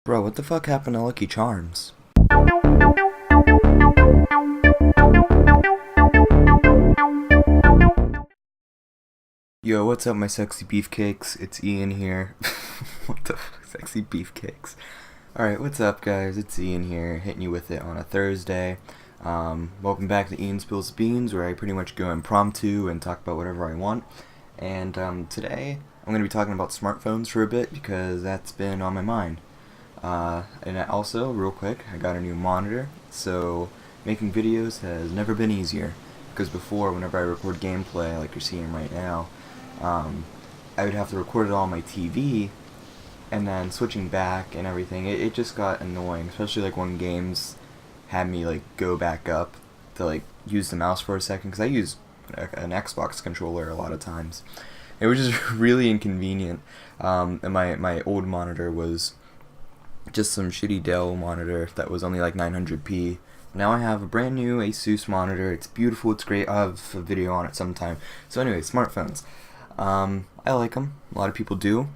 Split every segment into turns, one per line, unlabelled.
Bro, what the fuck happened to Lucky Charms? Yo, what's up, my sexy beefcakes? It's Ian here. What the fuck, sexy beefcakes? Alright, what's up, guys? It's Ian here, hitting you with it on a Thursday. Welcome back to Ian Spills Beans, where I pretty much go impromptu and talk about whatever I want. And today, I'm going to be talking about smartphones for a bit, because that's been on my mind. Also, real quick, I got a new monitor, so making videos has never been easier. Because before, whenever I record gameplay, like you're seeing right now, I would have to record it all on my TV, and then switching back and everything, it just got annoying, especially like when games had me like go back up to like use the mouse for a second, because I use an Xbox controller a lot of times. It was just really inconvenient, and my old monitor was just some shitty Dell monitor that was only like 900p. Now I have a brand new Asus monitor. It's beautiful, it's great. I'll have a video on it sometime. So anyway, smartphones. I like them. A lot of people do.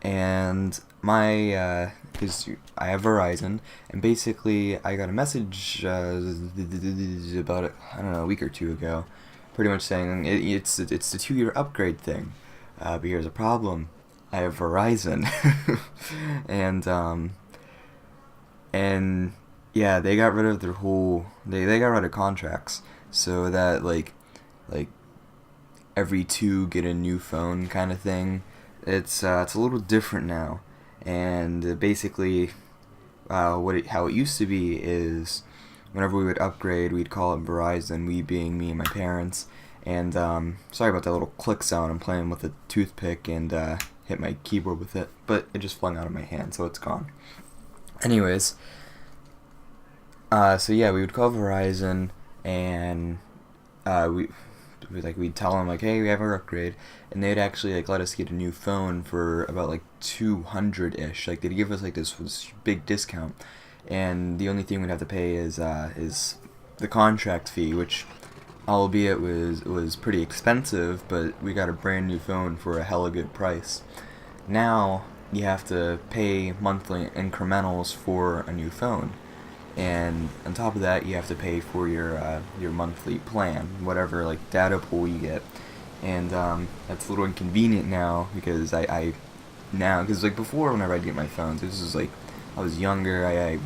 And my, because I have Verizon, and basically I got a message about it, I don't know, a week or two ago, pretty much saying it's the 2-year upgrade thing. But here's a problem. I have Verizon. And yeah, they got rid of their whole, they got rid of contracts, so that like every two get a new phone kind of thing. It's a little different now, and basically how it used to be is whenever we would upgrade, we'd call it Verizon, we being me and my parents. And sorry about that little click sound. I'm playing with a toothpick and hit my keyboard with it, but it just flung out of my hand, so it's gone. Anyways, so yeah, we would call Verizon, and we'd tell them like, hey, we have our upgrade, and they'd actually like let us get a new phone for about like 200-ish. Like they'd give us like this big discount, and the only thing we'd have to pay is the contract fee, which albeit was pretty expensive, but we got a brand new phone for a hella good price. Now you have to pay monthly incrementals for a new phone, and on top of that you have to pay for your monthly plan, whatever like data pool you get. And that's a little inconvenient now, because because like before, whenever I'd get my phones, this was like I was younger, I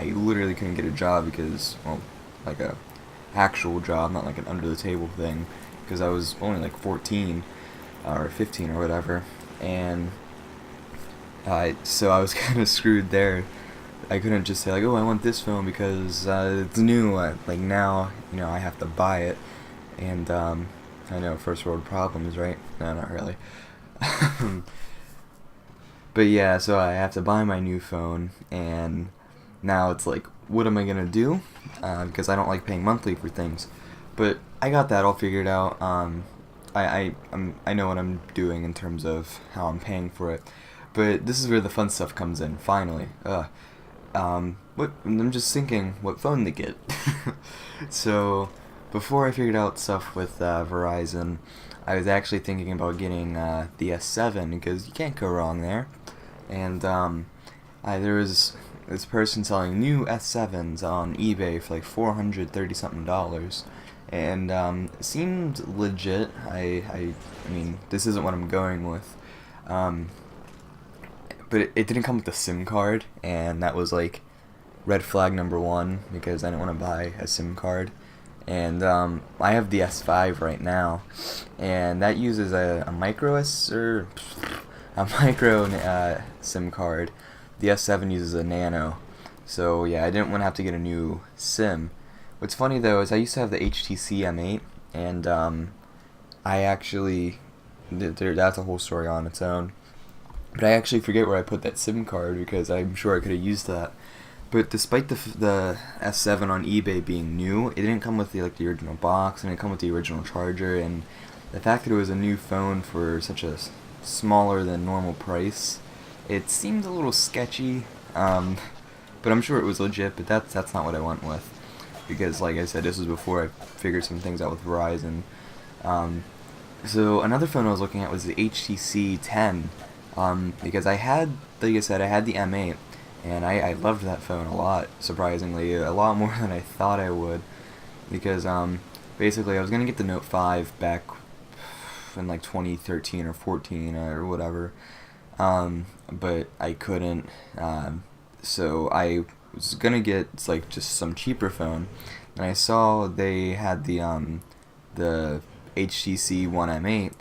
literally couldn't get a job because, well, like a actual job, not like an under the table thing, because I was only like 14 or 15 or whatever. And so I was kind of screwed there. I couldn't just say like, oh, I want this phone because it's new. Like now, I have to buy it, and I know, first world problems, right? No, not really. But yeah, so I have to buy my new phone, and now it's like, what am I gonna do? Because I don't like paying monthly for things. But I got that all figured out. I know what I'm doing in terms of how I'm paying for it. But this is where the fun stuff comes in, finally. I'm just thinking what phone to get. So, before I figured out stuff with Verizon, I was actually thinking about getting the S7, because you can't go wrong there. And there was this person selling new S7s on eBay for like $430-something. And it seemed legit. I mean, this isn't what I'm going with. But it didn't come with a SIM card, and that was like red flag number one, because I didn't want to buy a SIM card. And I have the S5 right now, and that uses a micro SIM card. The S7 uses a nano. So yeah, I didn't want to have to get a new SIM. What's funny though is I used to have the HTC M8, and I actually, that's a whole story on its own. But I actually forget where I put that SIM card, because I'm sure I could have used that. But despite the S7 on eBay being new, it didn't come with the original box, and it didn't come with the original charger, and the fact that it was a new phone for such a smaller than normal price, it seemed a little sketchy. But I'm sure it was legit, but that's not what I went with, because like I said, this was before I figured some things out with Verizon. So another phone I was looking at was the HTC 10. Because I had, like I said, I had the M8, and I loved that phone a lot, surprisingly, a lot more than I thought I would, because basically I was gonna get the Note 5 back in like 2013 or 14 or whatever, but I couldn't, so I was gonna get like just some cheaper phone, and I saw they had the HTC One M8,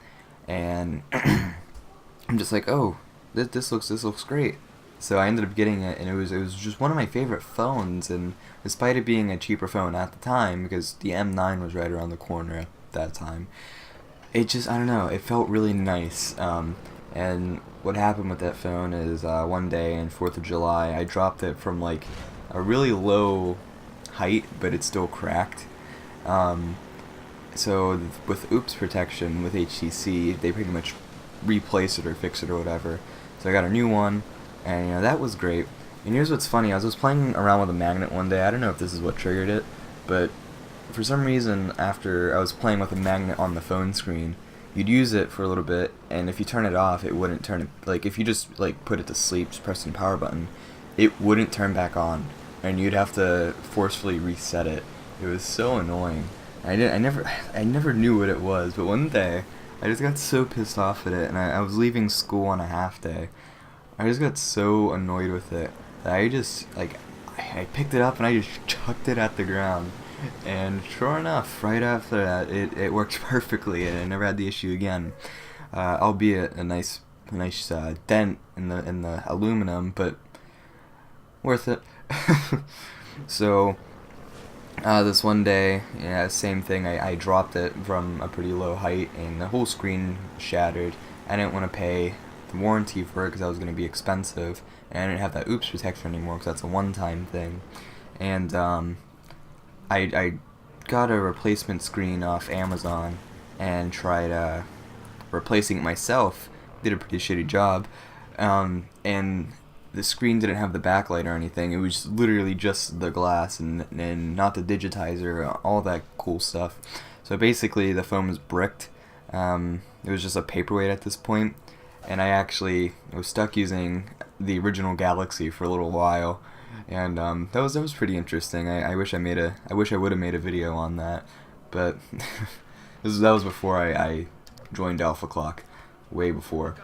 and I'm just like, oh, this looks great. So I ended up getting it, and it was just one of my favorite phones. And despite it being a cheaper phone at the time, because the M9 was right around the corner at that time, it just, I don't know, it felt really nice. And what happened with that phone is one day on 4th of July, I dropped it from like a really low height, but it still cracked. So with OOPS protection with HTC, they pretty much replace it or fix it or whatever. So I got a new one, and that was great. And here's what's funny: I was playing around with a magnet one day. I don't know if this is what triggered it, but for some reason, after I was playing with a magnet on the phone screen, you'd use it for a little bit, and if you turn it off, it wouldn't turn it. Like if you just like put it to sleep, just pressing the power button, it wouldn't turn back on, and you'd have to forcefully reset it. It was so annoying. I never knew what it was, but one day I just got so pissed off at it, and I was leaving school on a half day. I just got so annoyed with it that I just I picked it up and I just chucked it at the ground, and sure enough, right after that, it worked perfectly, and I never had the issue again. Albeit a nice dent in the aluminum, but worth it. So. This one day, same thing, I dropped it from a pretty low height, and the whole screen shattered. I didn't want to pay the warranty for it because that was going to be expensive, and I didn't have that OOPS protection anymore because that's a one-time thing. And I got a replacement screen off Amazon and tried replacing it myself. Did a pretty shitty job, and the screen didn't have the backlight or anything. It was literally just the glass and not the digitizer, all that cool stuff. So basically the phone was bricked. It was just a paperweight at this point, and I was stuck using the original Galaxy for a little while, and that was pretty interesting. I wish I would have made a video on that, but that was before I joined Alpha Clock, way before.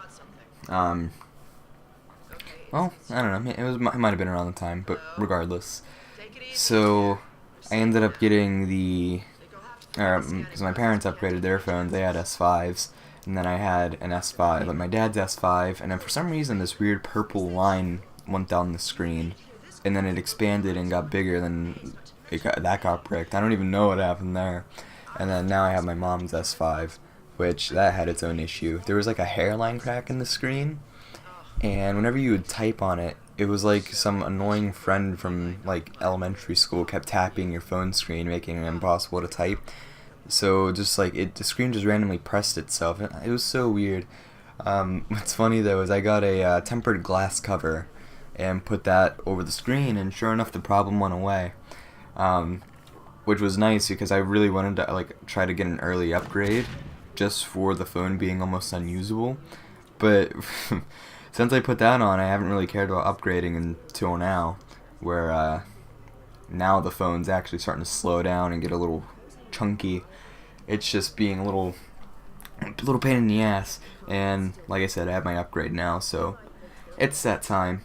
Well, I don't know. It might have been around the time, but regardless. So I ended up getting because my parents upgraded their phones. They had S5s, and then I had an S5, like my dad's S5, and then for some reason this weird purple line went down the screen, and then it expanded and got bigger. Then that got bricked. I don't even know what happened there. And then now I have my mom's S5, which that had its own issue. There was like a hairline crack in the screen. And whenever you would type on it, it was like some annoying friend from like elementary school kept tapping your phone screen, making it impossible to type. So just like the screen just randomly pressed itself. It was so weird. What's funny though is I got a tempered glass cover and put that over the screen, and sure enough, the problem went away. Which was nice because I really wanted to like try to get an early upgrade just for the phone being almost unusable, but. Since I put that on, I haven't really cared about upgrading until now, where now the phone's actually starting to slow down and get a little chunky. It's just being a little pain in the ass, and like I said, I have my upgrade now, so it's that time.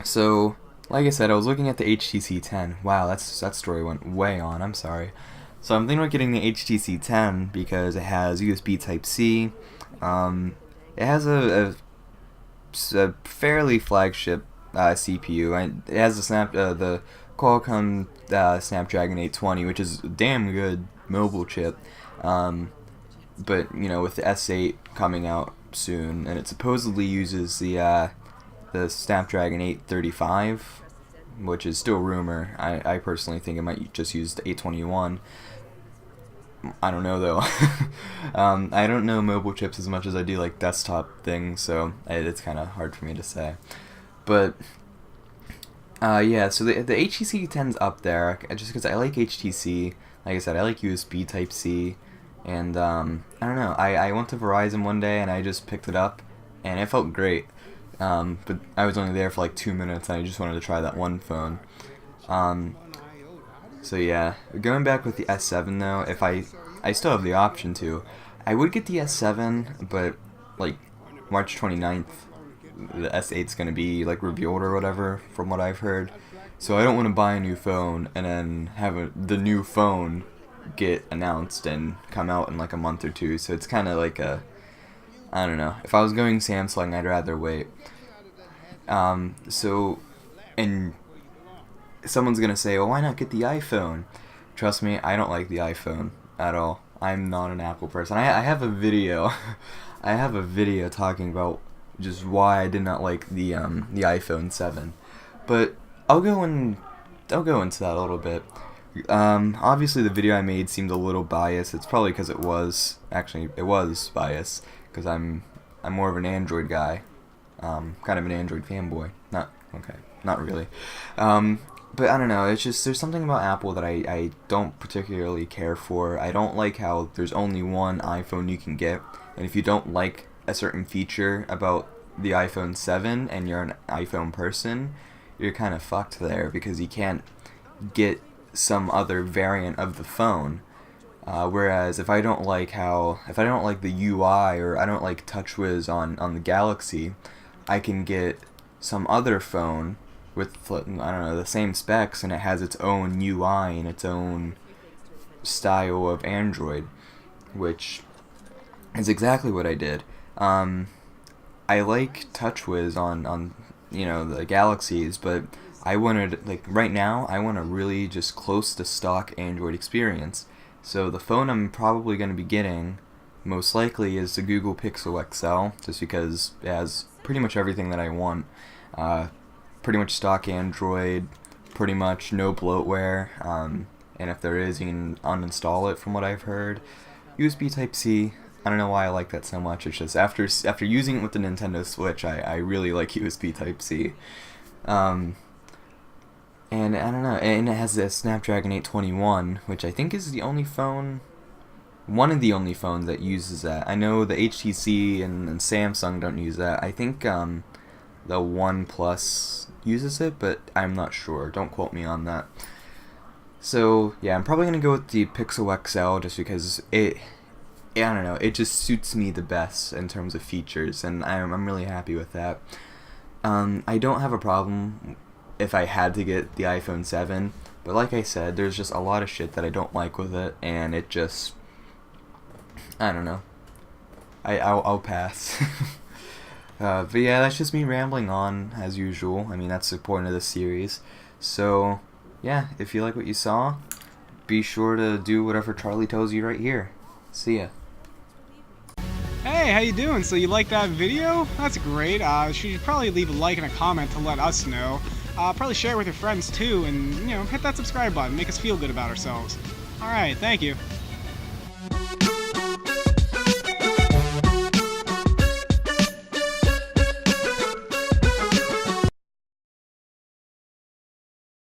So, like I said, I was looking at the HTC 10. Wow, that story went way on, I'm sorry. So I'm thinking about getting the HTC 10 because it has USB Type-C, it has a fairly flagship CPU. It has the Qualcomm Snapdragon 820, which is a damn good mobile chip. But with the S8 coming out soon, and it supposedly uses the Snapdragon 835, which is still rumor. I personally think it might just use the 821. I don't know though. I don't know mobile chips as much as I do like desktop things, so it's kind of hard for me to say. But yeah, so the HTC 10's up there just because I like HTC. Like I said, I like USB Type-C, and I don't know. I went to Verizon one day and I just picked it up, and it felt great. but I was only there for like 2 minutes and I just wanted to try that one phone. So yeah, going back with the S7 though, if I still have the option to, I would get the S7, but like March 29th, the S8's gonna be like revealed or whatever, from what I've heard. So I don't want to buy a new phone and then have the new phone get announced and come out in like a month or two. So it's kind of like I don't know. If I was going Samsung, I'd rather wait. And someone's gonna say, well, why not get the iPhone? Trust me, I don't like the iPhone at all. I'm not an Apple person. I have a video. I have a video talking about just why I did not like the iPhone 7. But I'll go into that a little bit. Obviously the video I made seemed a little biased. It's probably because it was biased, because I'm more of an Android guy, kind of an Android fanboy. Not really. But I don't know, it's just, there's something about Apple that I don't particularly care for. I don't like how there's only one iPhone you can get, and if you don't like a certain feature about the iPhone 7 and you're an iPhone person, you're kind of fucked there, because you can't get some other variant of the phone. Whereas if I don't like the UI, or I don't like TouchWiz on the Galaxy, I can get some other phone with, I don't know, the same specs, and it has its own UI and its own style of Android, which is exactly what I did. I like TouchWiz on the Galaxies, but I wanted, like, right now, I want a really just close to stock Android experience. So the phone I'm probably going to be getting, most likely, is the Google Pixel XL, just because it has pretty much everything that I want. Pretty much stock Android, pretty much no bloatware, and if there is, you can uninstall it from what I've heard. USB Type-C, I don't know why I like that so much. It's just after using it with the Nintendo Switch, I really like USB Type-C. And I don't know, and it has the Snapdragon 821, which I think is the only phone, one of the only phones that uses that. I know the HTC and Samsung don't use that. I think the OnePlus uses it, but I'm not sure. Don't quote me on that. So yeah, I'm probably gonna go with the Pixel XL just because I don't know, it just suits me the best in terms of features, and I'm really happy with that. I don't have a problem if I had to get the iPhone 7, but like I said, there's just a lot of shit that I don't like with it, and it just, I don't know. I'll pass. But yeah, that's just me rambling on, as usual. I mean, that's the point of this series. So, yeah, if you like what you saw, be sure to do whatever Charlie tells you right here. See ya.
Hey, how you doing? So you like that video? That's great. You should probably leave a like and a comment to let us know. Probably share it with your friends too, and hit that subscribe button. Make us feel good about ourselves. Alright, thank you.